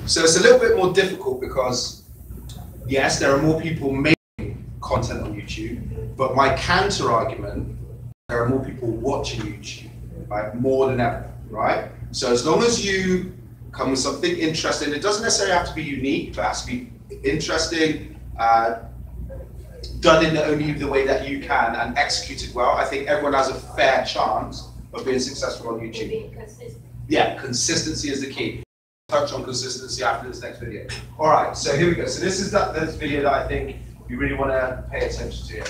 So it's a little bit more difficult because, yes, there are more people making content on YouTube, but my counter argument, there are more people watching YouTube, right? More than ever, right? So as long as you come with something interesting, it doesn't necessarily have to be unique, but it has to be interesting, done in only the way that you can and executed well. I think everyone has a fair chance of being successful on YouTube. Yeah, consistency is the key. Touch on consistency after this next video. All right, so here we go. So this is this video that I think you really want to pay attention to.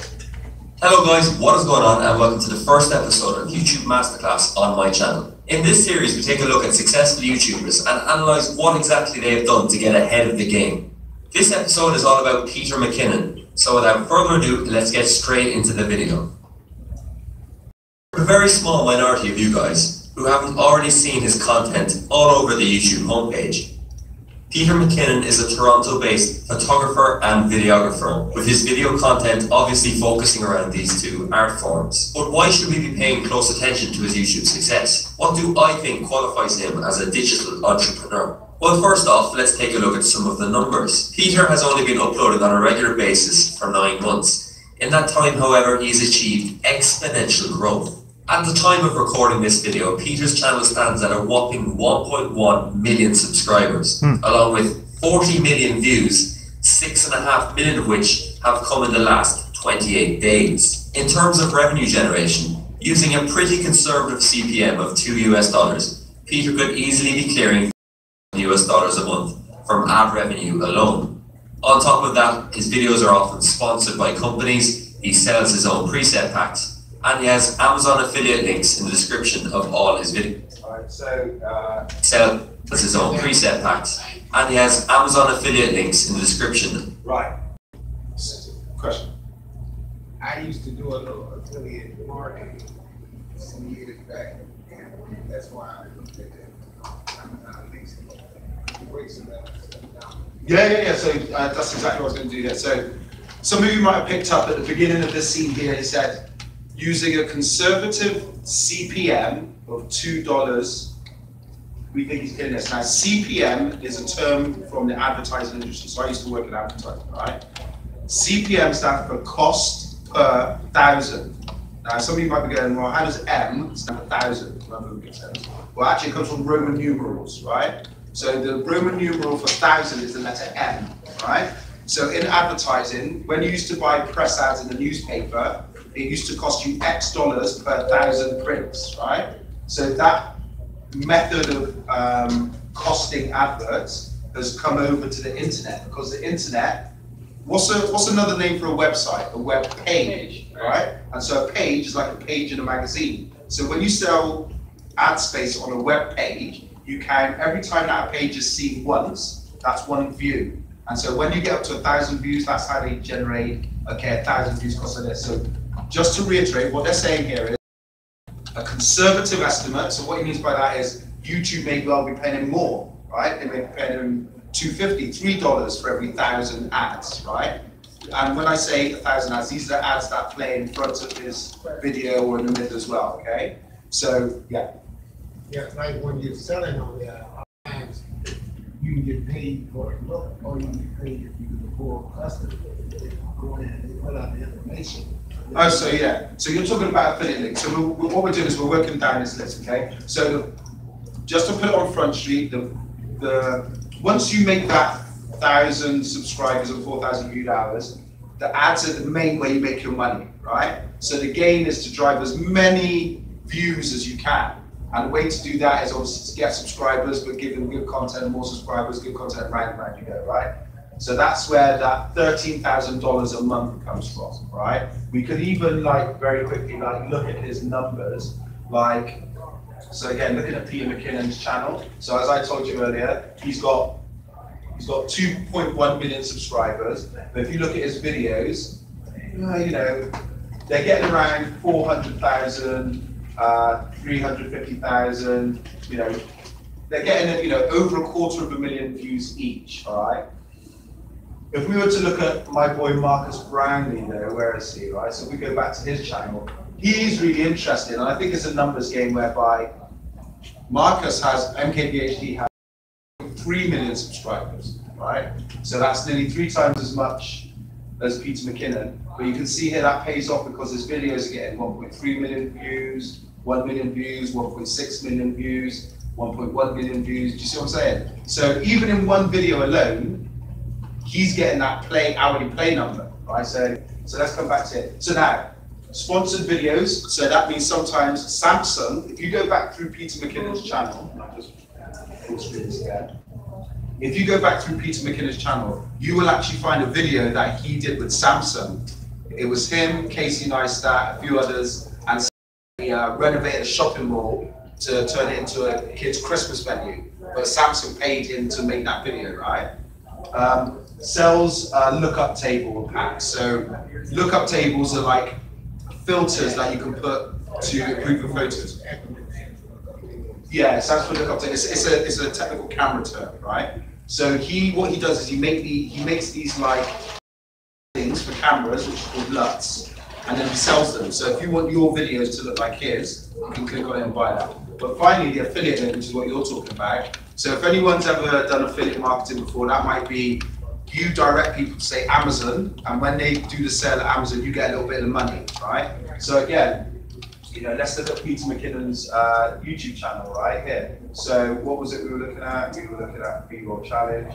Hello guys, what is going on, and welcome to the first episode of YouTube Masterclass on my channel. In this series we take a look at successful YouTubers and analyse what exactly they have done to get ahead of the game. This episode is all about Peter McKinnon, so without further ado, let's get straight into the video. For a very small minority of you guys who haven't already seen his content all over the YouTube homepage, Peter McKinnon is a Toronto-based photographer and videographer, with his video content obviously focusing around these two art forms. But why should we be paying close attention to his YouTube success? What do I think qualifies him as a digital entrepreneur? Well, first off, let's take a look at some of the numbers. Peter has only been uploading on a regular basis for 9 months. In that time, however, he's achieved exponential growth. At the time of recording this video, Peter's channel stands at a whopping 1.1 million subscribers, along with 40 million views, 6.5 million of which have come in the last 28 days. In terms of revenue generation, using a pretty conservative CPM of $2, Peter could easily be clearing $US a month from ad revenue alone. On top of that, his videos are often sponsored by companies, he sells his own preset packs, and he has Amazon affiliate links in the description of all his videos. Alright, so sells his own preset packs, and he has Amazon affiliate links in the description. Right. Question. I used to do a little affiliate marketing some years back, and that's why I looked at that Amazon links. Yeah. So that's exactly what I was going to do there. So some of you might have picked up at the beginning of this scene here, he said, using a conservative CPM of $2, we think he's getting this. Now, CPM is a term from the advertising industry, so I used to work in advertising, right? CPM stands for cost per thousand. Now, some of you might be going, well, how does M stand for thousand? That doesn't make sense. Well, actually, it comes from Roman numerals, right? So the Roman numeral for thousand is the letter M, right? So in advertising, when you used to buy press ads in the newspaper, it used to cost you X dollars per 1,000 prints, right? So that method of costing adverts has come over to the internet, because the internet, what's another name for a website? A web page, right? And so a page is like a page in a magazine. So when you sell ad space on a web page, you can, every time that page is seen once, that's one view. And so when you get up to 1,000 views, that's how they generate, okay, 1,000 views cost of this. So just to reiterate, what they're saying here is a conservative estimate. So what he means by that is YouTube may well be paying him more, right? They may be paying him $2.50, $3 for every 1,000 ads, right? And when I say 1,000 ads, these are ads that play in front of his video or in the mid as well, okay? So, yeah. Yeah, like when you're selling on the ads, you can get paid for a look, or you can get paid if you can pull a customer. They go in and they put out the information. Oh, so yeah. So you're talking about affiliate links. So what we're doing is we're working down this list, okay? So just to put it on Front Street, once you make that 1,000 subscribers and 4,000 viewed hours, the ads are the main way you make your money, right? So the gain is to drive as many views as you can. And the way to do that is obviously to get subscribers, but give them good content, more subscribers, good content, round and round you go, right? So that's where that $13,000 a month comes from, right? We could even very quickly look at his numbers, so again, looking at Peter McKinnon's channel. So as I told you earlier, he's got 2.1 million subscribers. But if you look at his videos, you know, they're getting around 400,000, 350,000, you know, they're getting, you know, over 250,000 views each, all right? If we were to look at my boy Marcus Brownlee there, where is he, right? So if we go back to his channel, he's really interesting, and I think it's a numbers game whereby Marcus has, MKBHD has 1.3 million subscribers, right? So that's nearly 3 times as much as Peter McKinnon. But you can see here that pays off because his videos are getting 1.3 million views, 1 million views, 1.6 million views, 1.1 million views. Do you see what I'm saying? So even in one video alone, he's getting that hourly play number, right? So let's come back to it. So now, sponsored videos. So that means sometimes Samsung, if you go back through Peter McKinnon's channel, I'll just full screen this again. If you go back through Peter McKinnon's channel, you will actually find a video that he did with Samsung. It was him, Casey Neistat, a few others, and he renovated a shopping mall to turn it into a kid's Christmas menu. But Samsung paid him to make that video, right? Sells lookup table packs. So lookup tables are like filters that you can put to improve your photos. Yeah, it stands for lookup table. It's a technical camera term, right? So what he does is he makes these like things for cameras, which are called LUTs, and then he sells them. So if you want your videos to look like his, you can click on it and buy that. But finally, the affiliate link, which is what you're talking about. So if anyone's ever done affiliate marketing before, that might be you direct people to say Amazon, and when they do the sale at Amazon, you get a little bit of money, right? So again, let's look at Peter McKinnon's YouTube channel right here. So what was it we were looking at? We were looking at B-roll challenge.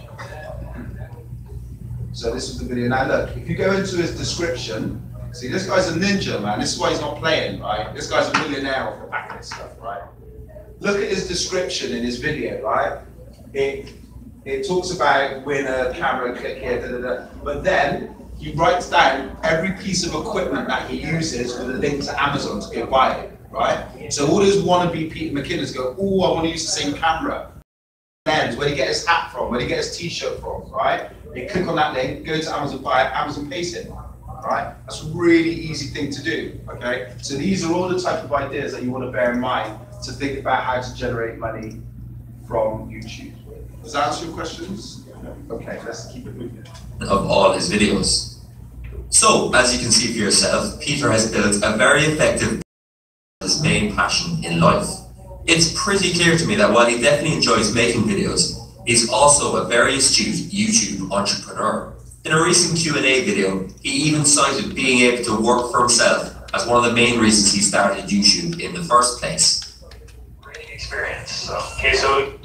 So this was the video. Now look, if you go into his description, see this guy's a ninja, man. This is why he's not playing, right? This guy's a millionaire off the back of this stuff, right? Look at his description in his video, right? It talks about winner, camera, click here, but then he writes down every piece of equipment that he uses with a link to Amazon to go buy it, right? So all those wannabe Peter McKinnons go, oh, I want to use the same camera. Lens, where do you get his hat from? Where do you get his t-shirt from, right? You click on that link, go to Amazon, buy it, Amazon pays it, right? That's a really easy thing to do, okay? So these are all the type of ideas that you want to bear in mind to think about how to generate money from YouTube. Does that answer your questions? Okay, let's keep it moving. Of all his videos. So, as you can see for yourself, Peter has built a very effective his main passion in life. It's pretty clear to me that while he definitely enjoys making videos, he's also a very astute YouTube entrepreneur. In a recent Q&A video, he even cited being able to work for himself as one of the main reasons he started YouTube in the first place. Great experience. Okay, so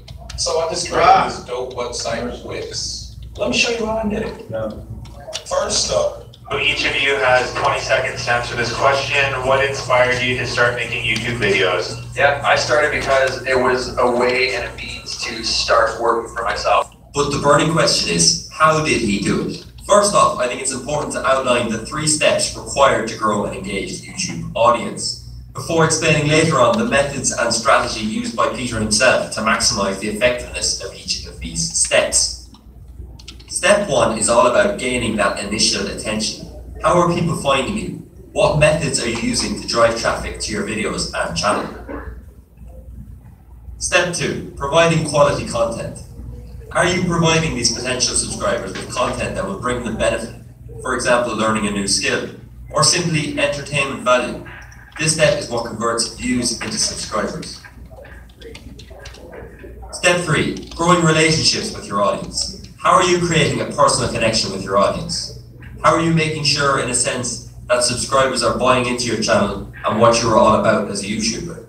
I just created this dope website, Wix. Let me show you how I did it. First up, so each of you has 20 seconds to answer this question. What inspired you to start making YouTube videos? Yeah, I started because it was a way and a means to start working for myself. But the burning question is, how did he do it? First off, I think it's important to outline the 3 steps required to grow an engaged YouTube audience, before explaining later on the methods and strategy used by Peter himself to maximize the effectiveness of each of these steps. Step 1 is all about gaining that initial attention. How are people finding you? What methods are you using to drive traffic to your videos and channel? Step 2, providing quality content. Are you providing these potential subscribers with content that will bring them benefit? For example, learning a new skill, or simply entertainment value. This step is what converts views into subscribers. Step 3, growing relationships with your audience. How are you creating a personal connection with your audience? How are you making sure, in a sense, that subscribers are buying into your channel and what you're all about as a YouTuber?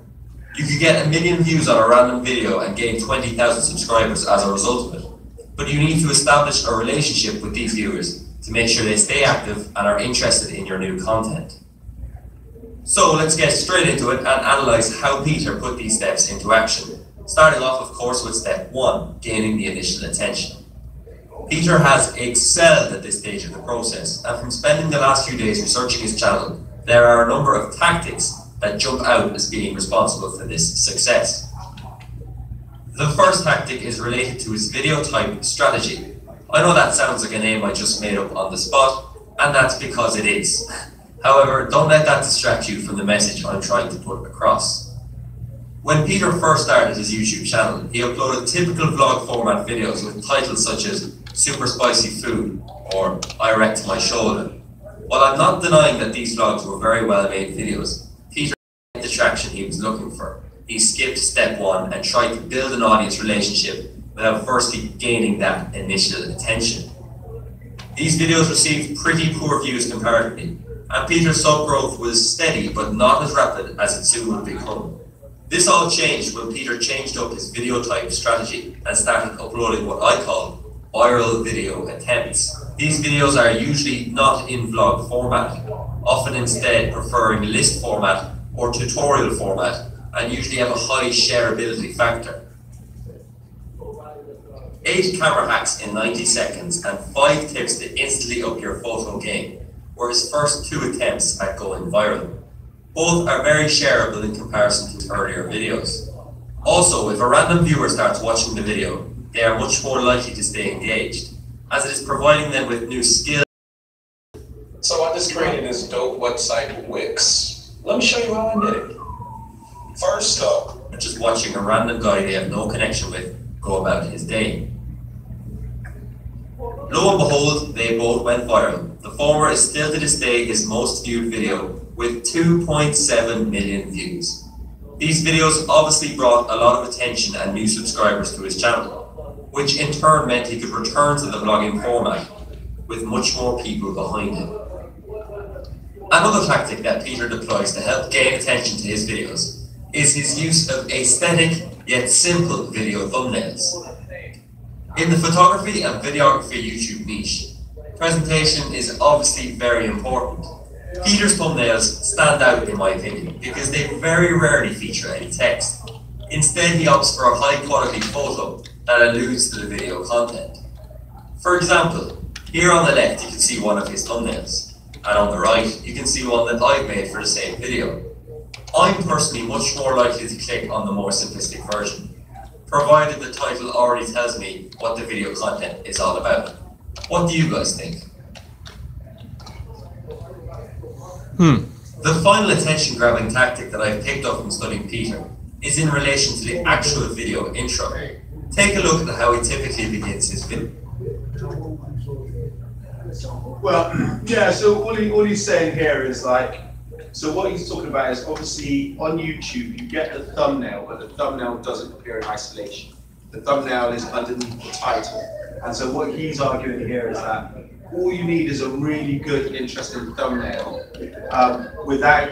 You could get 1 million views on a random video and gain 20,000 subscribers as a result of it. But you need to establish a relationship with these viewers to make sure they stay active and are interested in your new content. So let's get straight into it and analyze how Peter put these steps into action. Starting off, of course, with step 1, gaining the initial attention. Peter has excelled at this stage of the process, and from spending the last few days researching his channel, there are a number of tactics that jump out as being responsible for this success. The first tactic is related to his video type strategy. I know that sounds like a name I just made up on the spot, and that's because it is. However, don't let that distract you from the message I'm trying to put across. When Peter first started his YouTube channel, he uploaded typical vlog format videos with titles such as Super Spicy Food or I Wrecked My Shoulder. While I'm not denying that these vlogs were very well made videos, Peter didn't get the traction he was looking for. He skipped step 1 and tried to build an audience relationship without firstly gaining that initial attention. These videos received pretty poor views comparatively, and Peter's sub growth was steady but not as rapid as it soon would become. This all changed when Peter changed up his video type strategy and started uploading what I call viral video attempts. These videos are usually not in vlog format, often instead preferring list format or tutorial format, and usually have a high shareability factor. 8 camera hacks in 90 seconds and 5 tips to instantly up your photo game were his first 2 attempts at going viral. Both are very shareable in comparison to earlier videos. Also, if a random viewer starts watching the video, they are much more likely to stay engaged, as it is providing them with new skills. So I just created this dope website, Wix. Let me show you how I did it. First up, Just watching a random guy they have no connection with go about his day. Lo and behold, they both went viral. The former is still to this day his most viewed video with 2.7 million views. These videos obviously brought a lot of attention and new subscribers to his channel, which in turn meant he could return to the vlogging format with much more people behind him. Another tactic that Peter deploys to help gain attention to his videos is his use of aesthetic yet simple video thumbnails. In the photography and videography YouTube niche, presentation is obviously very important. Peter's thumbnails stand out in my opinion because they very rarely feature any text. Instead, he opts for a high quality photo that alludes to the video content. For example, here on the left you can see one of his thumbnails, and on the right you can see one that I've made for the same video. I'm personally much more likely to click on the more simplistic version, provided the title already tells me what the video content is all about. What do you guys think? The final attention-grabbing tactic that I've picked up from studying Peter is in relation to the actual video intro. Take a look at how he typically begins his video. Well, yeah, so all he's saying here is like, so what he's talking about is obviously on YouTube you get the thumbnail, but the thumbnail doesn't appear in isolation. The thumbnail is underneath the title. And so what he's arguing here is that all you need is a really good, interesting thumbnail without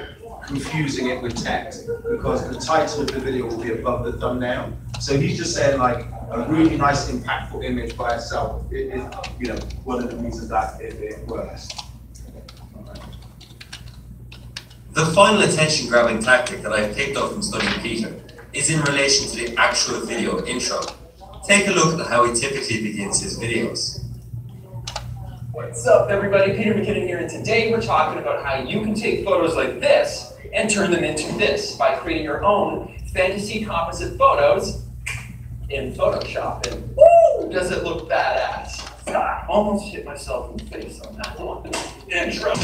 confusing it with text, because the title of the video will be above the thumbnail. So he's just saying like a really nice, impactful image by itself is, you know, one of the reasons that it works. The final attention-grabbing tactic that I've picked up from studying Peter is in relation to the actual video intro. Take a look at how he typically begins his videos. What's up, everybody? Peter McKinnon here, and today we're talking about how you can take photos like this and turn them into this by creating your own fantasy composite photos in Photoshop. And woo, does it look badass? God, almost hit myself in the face on that one. Intro.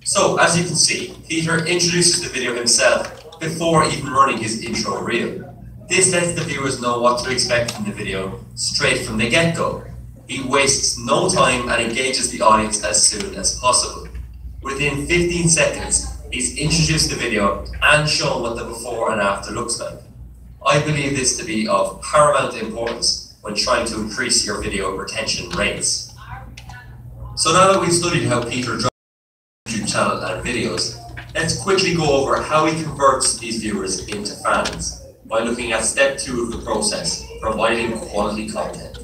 So, as you can see, Peter introduces the video himself before even running his intro reel. This lets the viewers know what to expect from the video straight from the get-go. He wastes no time and engages the audience as soon as possible. Within 15 seconds, he's introduced the video and shown what the before and after looks like. I believe this to be of paramount importance when trying to increase your video retention rates. So now that we've studied how Peter drives his YouTube channel and videos, let's quickly go over how he converts these viewers into fans by looking at step 2 of the process, providing quality content.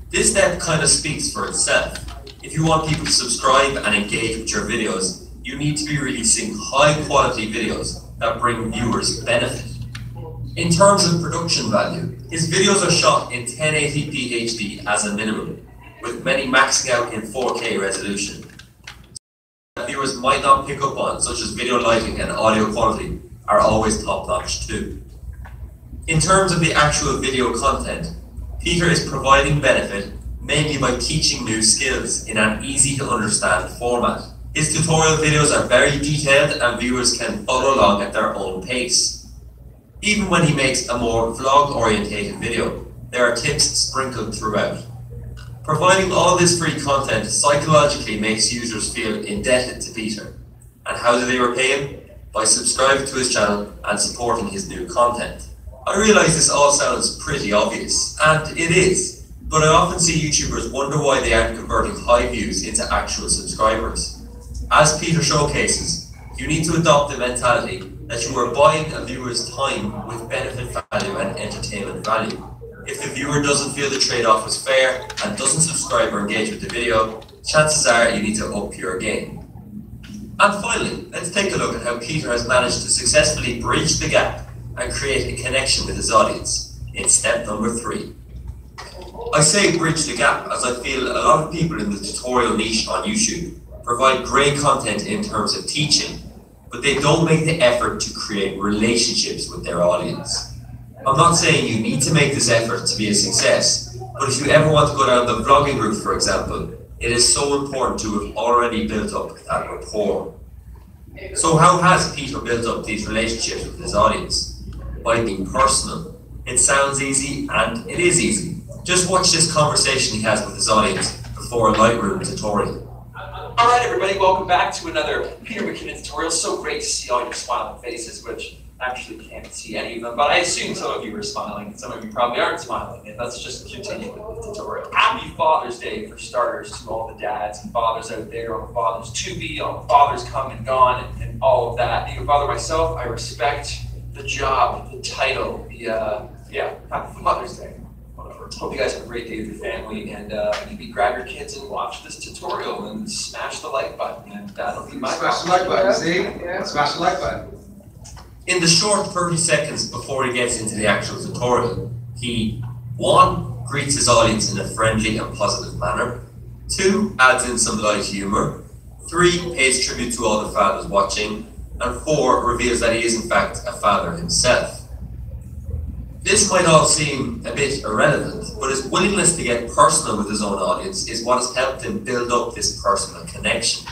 This step kind of speaks for itself. If you want people to subscribe and engage with your videos, you need to be releasing high quality videos that bring viewers benefit. In terms of production value, his videos are shot in 1080p HD as a minimum, with many maxing out in 4K resolution. That viewers might not pick up on, such as video lighting and audio quality, are always top-notch too. In terms of the actual video content, Peter is providing benefit mainly by teaching new skills in an easy-to-understand format. His tutorial videos are very detailed and viewers can follow along at their own pace. Even when he makes a more vlog-orientated video, there are tips sprinkled throughout. Providing all this free content psychologically makes users feel indebted to Peter. And how do they repay him? by subscribing to his channel and supporting his new content. I realise this all sounds pretty obvious, and it is, but I often see YouTubers wonder why they aren't converting high views into actual subscribers. As Peter showcases, you need to adopt the mentality that you are buying a viewer's time with benefit value and entertainment value. If the viewer doesn't feel the trade-off was fair and doesn't subscribe or engage with the video, chances are you need to up your game. And finally, let's take a look at how Peter has managed to successfully bridge the gap and create a connection with his audience in step number 3. I say bridge the gap as I feel a lot of people in the tutorial niche on YouTube provide great content in terms of teaching, but they don't make the effort to create relationships with their audience. I'm not saying you need to make this effort to be a success, but if you ever want to go down the vlogging route, for example, it is so important to have already built up that rapport. So how has Peter built up these relationships with his audience? By being personal. It sounds easy, and it is easy. Just watch this conversation he has with his audience before a Lightroom tutorial. Alright everybody, welcome back to another Peter McKinnon tutorial. So great to see all your smiling faces, which I actually can't see any of them, but I assume some of you are smiling and some of you probably aren't smiling, and let's just continue with the tutorial. Happy Father's Day for starters to all the dads and fathers out there, all the fathers to be, all the fathers come and gone, and all of that. Being a father myself, I respect the job, the title, happy Father's Day. Hope you guys have a great day with your family, and maybe grab your kids and watch this tutorial and smash the like button, and that'll be my Smash the like button, see? Yeah. Smash the like button. In the short 30 seconds before he gets into the actual tutorial, he 1. Greets his audience in a friendly and positive manner, 2. Adds in some light humour, 3. Pays tribute to all the fathers watching, and 4. Reveals that he is in fact a father himself. This might all seem a bit irrelevant, but his willingness to get personal with his own audience is what has helped him build up this personal connection.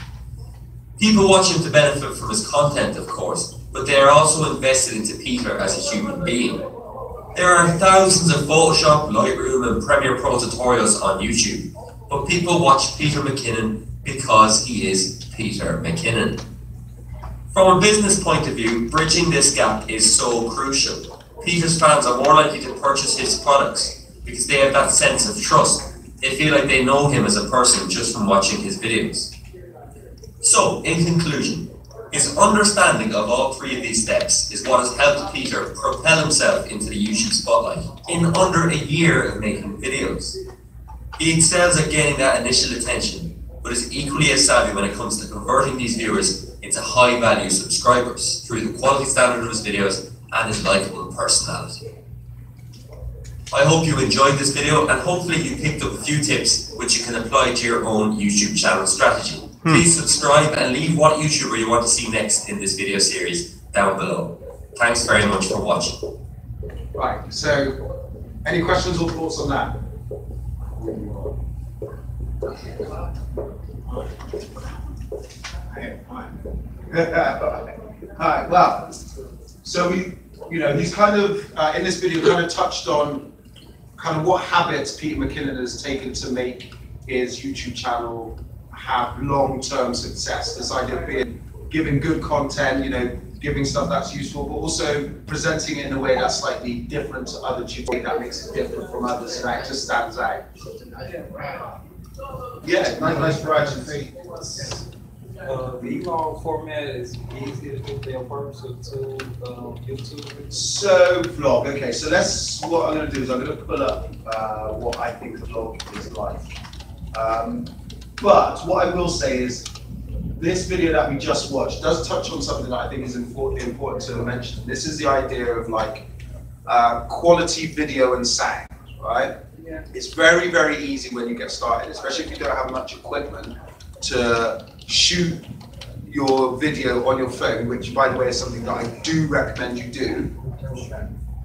People watch him to benefit from his content, of course, but they are also invested into Peter as a human being. There are thousands of Photoshop, Lightroom and Premiere Pro tutorials on YouTube, but people watch Peter McKinnon because he is Peter McKinnon. From a business point of view, bridging this gap is so crucial. Peter's fans are more likely to purchase his products because they have that sense of trust. They feel like they know him as a person just from watching his videos. So, in conclusion, his understanding of all 3 of these steps is what has helped Peter propel himself into the YouTube spotlight in under a year of making videos. He excels at gaining that initial attention, but is equally as savvy when it comes to converting these viewers into high-value subscribers through the quality standard of his videos and his likeable personality. I hope you enjoyed this video, and hopefully you picked up a few tips which you can apply to your own YouTube channel strategy. Please subscribe and leave what YouTuber you want to see next in this video series down below. Thanks very much for watching. Right, so any questions or thoughts on that? Alright, well, so he's kind of, in this video, kind of touched on kind of what habits Peter McKinnon has taken to make his YouTube channel have long-term success. This idea of giving good content, giving stuff that's useful, but also presenting it in a way that's slightly different to other tutorials, that makes it different from others, and that just stands out. Yeah, nice variety. The vlog format is easy to do their purpose to YouTube. So vlog, okay. So what I'm going to do is I'm going to pull up what I think the vlog is like. But what I will say is this video that we just watched does touch on something that I think is important to mention. This is the idea of quality video and sound, right? Yeah. It's very, very easy when you get started, especially if you don't have much equipment, to shoot your video on your phone, which by the way is something that I do recommend you do,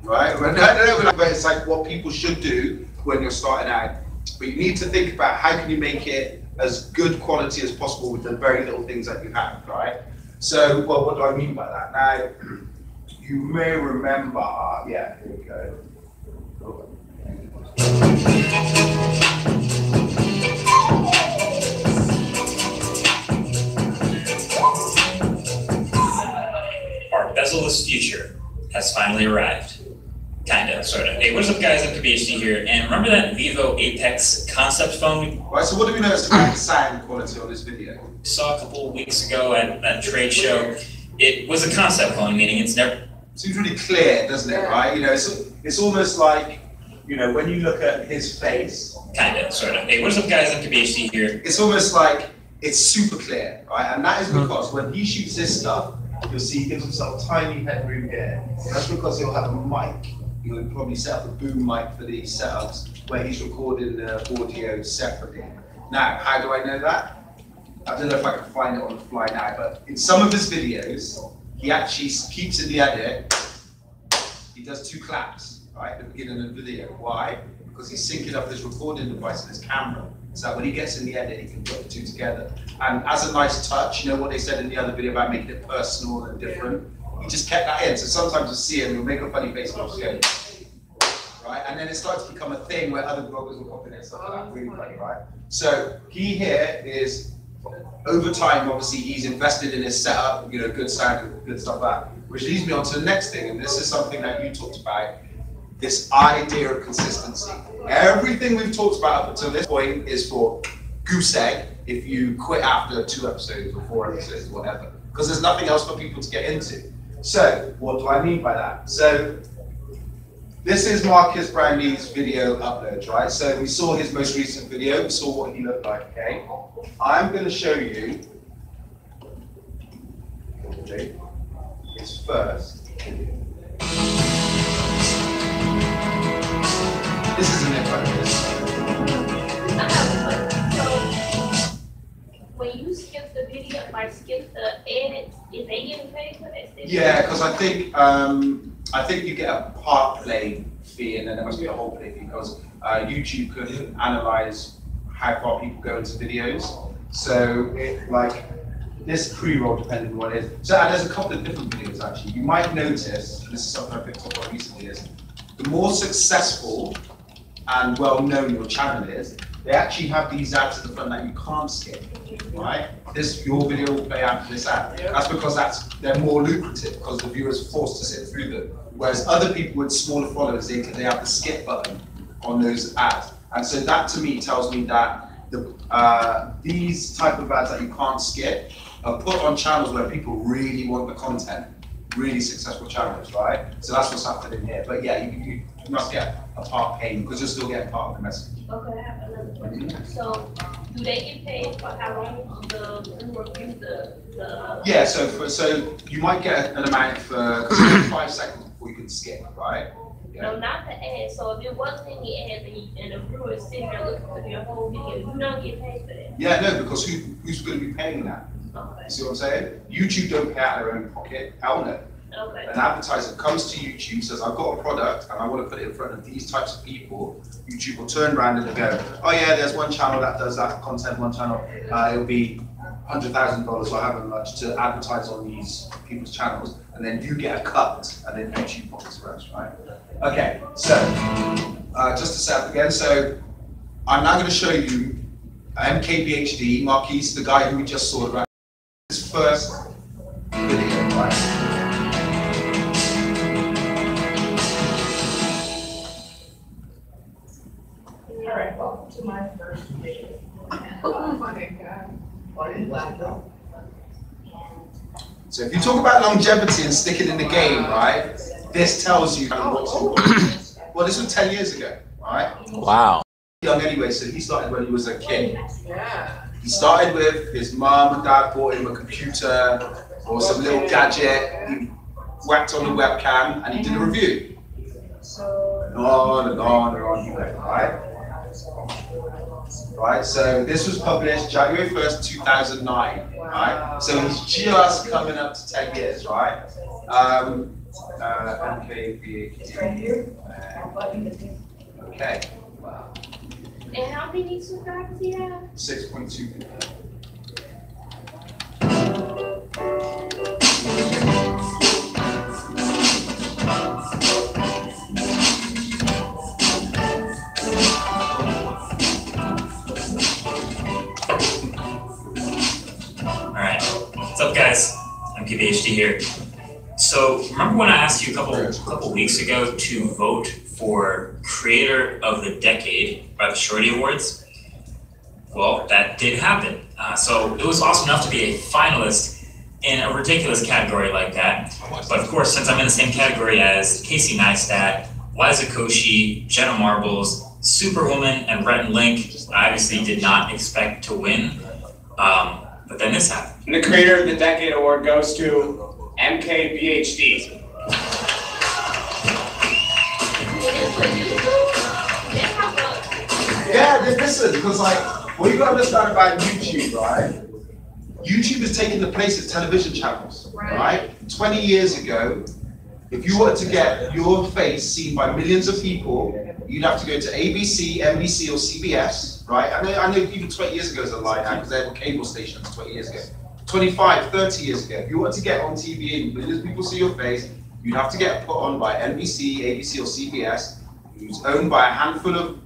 right? I don't know, but it's like what people should do when you're starting out. But you need to think about how can you make it as good quality as possible with the very little things that you have, right? So, well, what do I mean by that? Now, you may remember, here we go. finally arrived. Kinda, sorta. Hey, what's up guys, I'm KBHD here, and remember that Vivo Apex concept phone Right, so what do we notice about the sound quality on this video? we saw a couple of weeks ago at that trade show? It was a concept phone, meaning it's never... Seems really clear, doesn't it, right? You know, it's almost like, you know, when you look at his face. Kinda, sorta. Hey, what's up guys, I'm KBHD here. It's almost like it's super clear, right? And that is because when he shoots this stuff, you'll see he gives himself tiny headroom here. That's because he'll have a mic. He'll probably set up a boom mic for these setups where he's recording the audio separately. Now, how do I know that? I don't know if I can find it on the fly now, but in some of his videos, he actually keeps in the edit, he does 2 claps, right, at the beginning of the video. Why? Because he's syncing up his recording device and his camera. So that when he gets in the edit, he can put the 2 together. And as a nice touch, you know what they said in the other video about making it personal and different? He just kept that in. So sometimes you see him, he'll make a funny face and he'll go, right? And then it starts to become a thing where other bloggers will copy it and stuff like that, really funny, right? So he here is, over time, obviously, he's invested in his setup, you know, good sound and good stuff like that. Which leads me on to the next thing, and this is something that you talked about, this idea of consistency. Everything we've talked about up until this point is for goose egg if you quit after 2 episodes or 4 episodes, whatever, because there's nothing else for people to get into. So, what do I mean by that? So, this is Marcus Brownlee's video uploads, right? So we saw his most recent video, we saw what he looked like, okay? I'm gonna show you his first video. This isn't it, right? I have a question. So, when you skip the video, like skip the edit, is they getting paid for that? Yeah, because I think you get a part play fee and then there must be a whole play fee because YouTube could analyze how far people go into videos. So it like this pre-roll depending on what it is. So and there's a couple of different videos actually. You might notice, and this is something I picked up on recently, is the more successful and well-known your channel is, they actually have these ads at the front that you can't skip, right? Your video will play after this ad. That's because they're more lucrative because the viewer is forced to sit through them. Whereas other people with smaller followers, they have the skip button on those ads. And so that to me tells me that these type of ads that you can't skip are put on channels where people really want the content, really successful channels, right? So that's what's happening here. But yeah, you must get a part paid because you're still getting part of the message. Okay, I have another question. So, do they get paid for how long the viewer views the? Yeah, so you might get an amount for, because it's 5 seconds before you can skip, right? Yeah. No, not the ad. So if it wasn't any ads and the viewer is sitting there looking for your whole video, you don't get paid for that. Yeah, no, because who's going to be paying that? Okay. See what I'm saying? YouTube don't pay out of their own pocket. Hell no. Okay. An advertiser comes to YouTube, says, I've got a product and I want to put it in front of these types of people. YouTube will turn around and go, oh yeah, there's one channel that does that content, one channel. It'll be $100,000 or however much to advertise on these people's channels. And then you get a cut and then YouTube pockets the rest, right? Okay, so just to set up again, so I'm now going to show you MKBHD, Marquise, the guy who we just saw around his first video, right? Alright, welcome to my first video. Oh my God. So if you talk about longevity and sticking in the game, right, this tells you what to well, this was 10 years ago, right? Wow. Young anyway, so he started when he was a kid. Yeah. He started with his mom and dad bought him a computer or some little gadget. He whacked on the webcam and he did a review. And on and on and on he went, right? Right, so this was published January 1st, 2009, right? So he's just coming up to 10 years, right? Okay. And how many subscribers do you have? 6.2 million. Alright, what's up guys? I'm KBHD here. So So remember when I asked you a couple weeks ago to vote for Creator of the Decade by the Shorty Awards? Well, that did happen. So it was awesome enough to be a finalist in a ridiculous category like that. But of course, since I'm in the same category as Casey Neistat, Liza Koshy, Jenna Marbles, Superwoman, and Rhett and Link, I obviously did not expect to win. But then this happened. And the Creator of the Decade award goes to MKBHD. Yeah, listen, because like, what you gotta understand about YouTube, right? YouTube is taking the place of television channels, right? 20 years ago, if you wanted to get your face seen by millions of people, you'd have to go to ABC, NBC, or CBS, right? I know even 20 years ago is a lie now, because they were cable stations 20 years ago. 25, 30 years ago, if you wanted to get on TV and millions of people see your face, you'd have to get put on by NBC, ABC, or CBS, who's owned by a handful of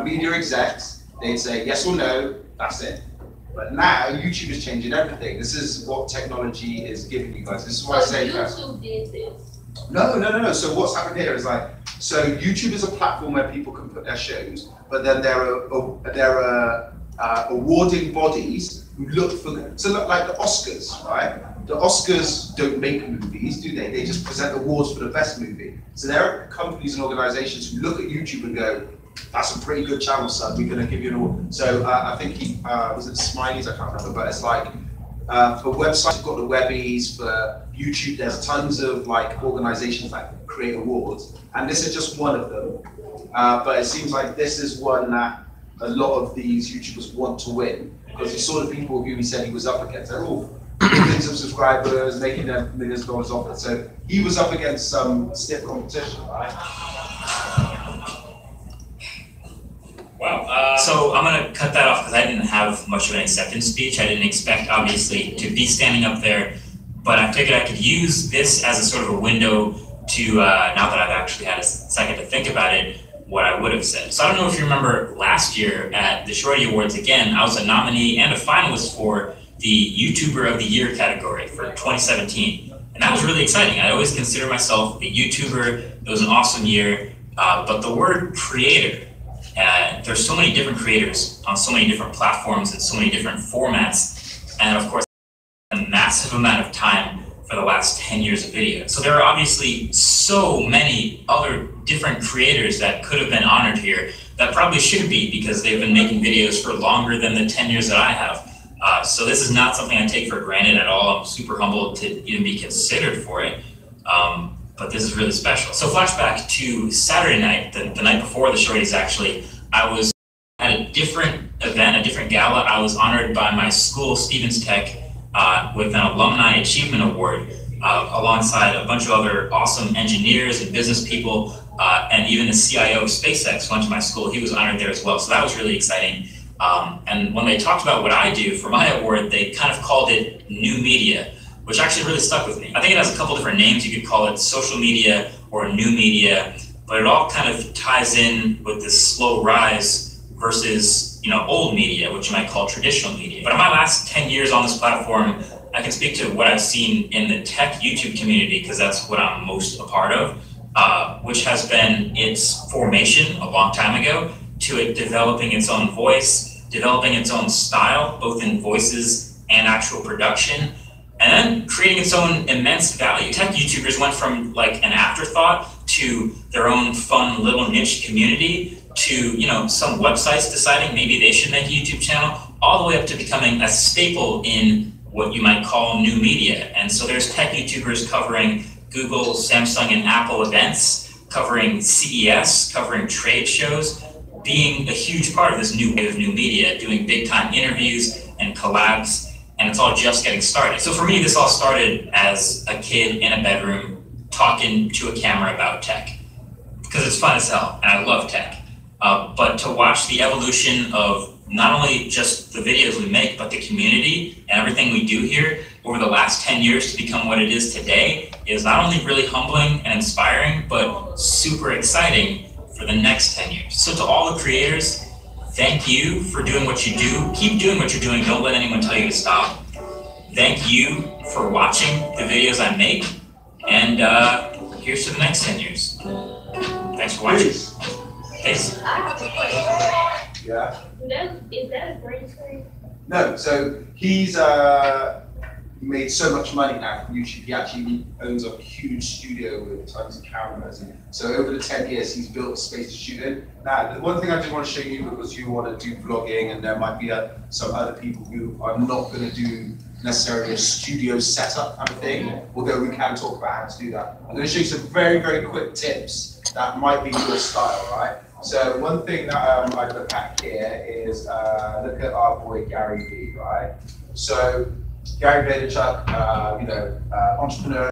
media execs. They'd say yes or no, that's it. But now YouTube is changing everything. This is what technology is giving you guys. This is why I say YouTube did this. No. So what's happened here is like, so YouTube is a platform where people can put their shows, but then there are awarding bodies who look for, so look like the Oscars, right? The Oscars don't make movies, do they? They just present awards for the best movie. So there are companies and organizations who look at YouTube and go, that's a pretty good channel, son, we're gonna give you an award. So I think he, was it Smileys? I can't remember, but it's like, for websites, you've got the Webbies, for YouTube, there's tons of like organizations that create awards, and this is just one of them. But it seems like this is one that a lot of these YouTubers want to win, because you saw the people who he said he was up against. They're all millions of subscribers, making them millions of dollars off it. So he was up against some stiff competition, right? Wow. So I'm going to cut that off because I didn't have much of an acceptance speech. I didn't expect, obviously, to be standing up there, but I figured I could use this as a sort of a window to, now that I've actually had a second to think about it, what I would have said. So I don't know if you remember last year at the Shorty Awards, again, I was a nominee and a finalist for the YouTuber of the Year category for 2017. And that was really exciting. I always consider myself a YouTuber. It was an awesome year. But the word creator, there's so many different creators on so many different platforms and so many different formats. And of course, a massive amount of time for the last 10 years of video. So there are obviously so many other different creators that could have been honored here that probably should be, because they've been making videos for longer than the 10 years that I have. So this is not something I take for granted at all. I'm super humbled to even be considered for it. But this is really special. So flashback to Saturday night, the night before the Shorties actually, I was at a different event, a different gala. I was honored by my school, Stevens Tech, with an Alumni Achievement Award, alongside a bunch of other awesome engineers and business people, and even the CIO of SpaceX went to my school. He was honored there as well, so that was really exciting. And when they talked about what I do for my award, they kind of called it new media, which actually really stuck with me. I think it has a couple different names. You could call it social media or new media, but it all kind of ties in with this slow rise versus, old media, which you might call traditional media. But in my last 10 years on this platform, I can speak to what I've seen in the tech YouTube community, because that's what I'm most a part of, which has been its formation a long time ago, to it developing its own voice, developing its own style, both in voices and actual production, and then creating its own immense value. Tech YouTubers went from like an afterthought to their own fun little niche community to, some websites deciding maybe they should make a YouTube channel, all the way up to becoming a staple in what you might call new media. And so there's tech YouTubers covering Google, Samsung, and Apple events, covering CES, covering trade shows, being a huge part of this new wave of new media, doing big time interviews and collabs, and it's all just getting started. So for me, this all started as a kid in a bedroom talking to a camera about tech, because it's fun as hell, and I love tech. But to watch the evolution of not only just the videos we make, but the community and everything we do here over the last 10 years to become what it is today is not only really humbling and inspiring, but super exciting for the next 10 years. So to all the creators, thank you for doing what you do. Keep doing what you're doing. Don't let anyone tell you to stop. Thank you for watching the videos I make. And here's to the next 10 years. Thanks for watching. Peace. I have a question. Yeah. Is that a green screen? No, so he's made so much money now from YouTube. He actually owns a huge studio with tons of cameras. And so over the 10 years, he's built a space to shoot in. Now, the one thing I did want to show you was you want to do vlogging, and there might be some other people who are not going to do necessarily a studio setup kind of thing, although we can talk about how to do that. I'm going to show you some very, very quick tips that might be your style, right? So one thing that I look at here is look at our boy Gary Vee, right? So Gary Vaynerchuk, entrepreneur.